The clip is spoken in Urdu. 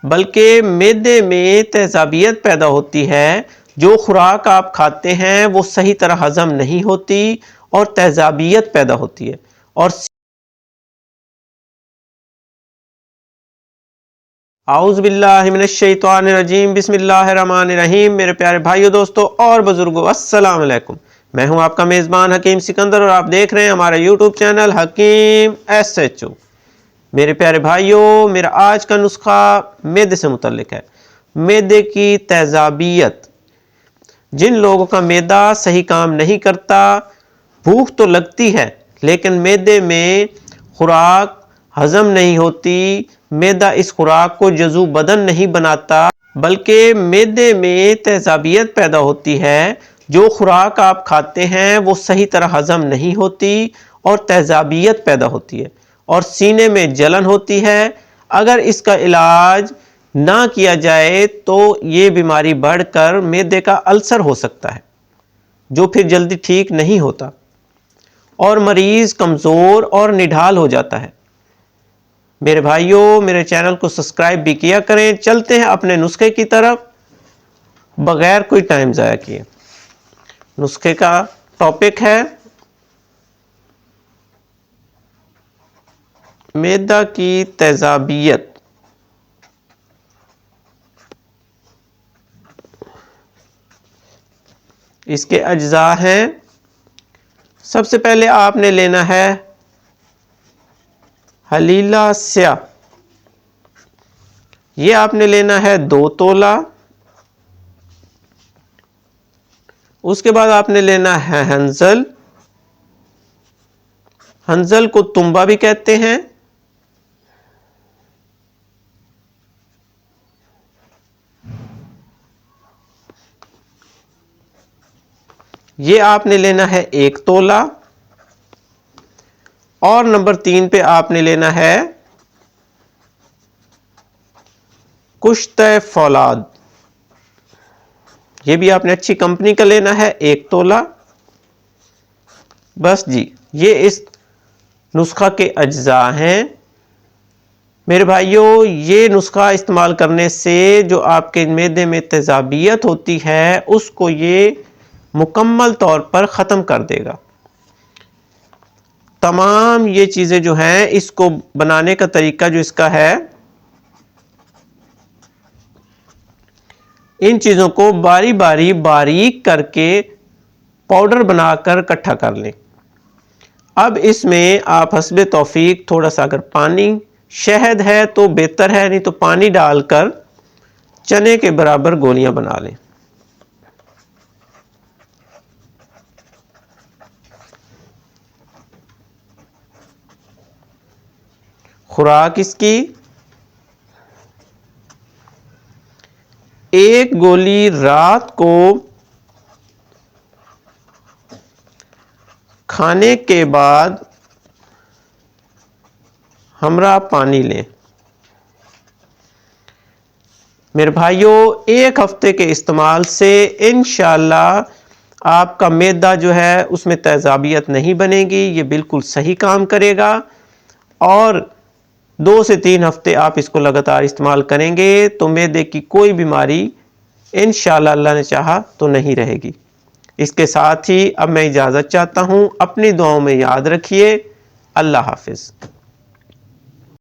بلکہ معدے میں تیزابیت پیدا ہوتی ہے۔ جو خوراک آپ کھاتے ہیں وہ صحیح طرح ہضم نہیں ہوتی اور تیزابیت پیدا ہوتی ہے۔ اور اعوذ باللہ من الشیطان الرجیم، بسم اللہ الرحمن الرحیم۔ میرے پیارے بھائیو، دوستو اور بزرگوں، السلام علیکم۔ میں ہوں آپ کا میزبان حکیم سکندر اور آپ دیکھ رہے ہیں ہمارا یوٹیوب چینل حکیم SHO۔ میرے پیارے بھائیو، میرا آج کا نسخہ معدے سے متعلق ہے۔ معدے کی تیزابیت۔ جن لوگوں کا معدہ صحیح کام نہیں کرتا، بھوک تو لگتی ہے لیکن معدے میں خوراک ہضم نہیں ہوتی، معدہ اس خوراک کو جزو بدن نہیں بناتا، بلکہ معدے میں تیزابیت پیدا ہوتی ہے۔ جو خوراک آپ کھاتے ہیں وہ صحیح طرح ہضم نہیں ہوتی اور تیزابیت پیدا ہوتی ہے اور سینے میں جلن ہوتی ہے۔ اگر اس کا علاج نہ کیا جائے تو یہ بیماری بڑھ کر معدے کا السر ہو سکتا ہے، جو پھر جلدی ٹھیک نہیں ہوتا اور مریض کمزور اور نڈھال ہو جاتا ہے۔ میرے بھائیوں، میرے چینل کو سبسکرائب بھی کیا کریں۔ چلتے ہیں اپنے نسخے کی طرف بغیر کوئی ٹائم ضائع کیے۔ نسخے کا ٹاپک ہے معدہ کی تیزابیت۔ اس کے اجزاء ہیں، سب سے پہلے آپ نے لینا ہے حلیلہ سیاہ، یہ آپ نے لینا ہے 2 تولہ۔ اس کے بعد آپ نے لینا ہے ہنزل، ہنزل کو تنبا بھی کہتے ہیں۔ یہ آپ نے لینا ہے 1 تولہ۔ اور نمبر 3 پہ آپ نے لینا ہے کشتہ فولاد، یہ بھی آپ نے اچھی کمپنی کا لینا ہے 1 تولہ۔ بس جی، یہ اس نسخہ کے اجزاء ہیں۔ میرے بھائیوں، یہ نسخہ استعمال کرنے سے جو آپ کے معدے میں تیزابیت ہوتی ہے اس کو یہ مکمل طور پر ختم کر دے گا۔ تمام یہ چیزیں جو ہیں، اس کو بنانے کا طریقہ جو اس کا ہے، ان چیزوں کو باری باری باریک کر کے پاؤڈر بنا کر اکٹھا کر لیں۔ اب اس میں آپ حسب توفیق تھوڑا سا اگر پانی، شہد ہے تو بہتر ہے، نہیں تو پانی ڈال کر چنے کے برابر گولیاں بنا لیں۔ خوراک اس کی 1 گولی رات کو کھانے کے بعد ہمراہ پانی لیں۔ میرے بھائیوں، 1 ہفتے کے استعمال سے انشاءاللہ آپ کا معدہ جو ہے اس میں تیزابیت نہیں بنے گی، یہ بالکل صحیح کام کرے گا۔ اور 2 سے 3 ہفتے آپ اس کو لگاتار استعمال کریں گے تو معدے کی کوئی بیماری انشاءاللہ اللہ نے چاہا تو نہیں رہے گی۔ اس کے ساتھ ہی اب میں اجازت چاہتا ہوں، اپنی دعاؤں میں یاد رکھیے۔ اللہ حافظ۔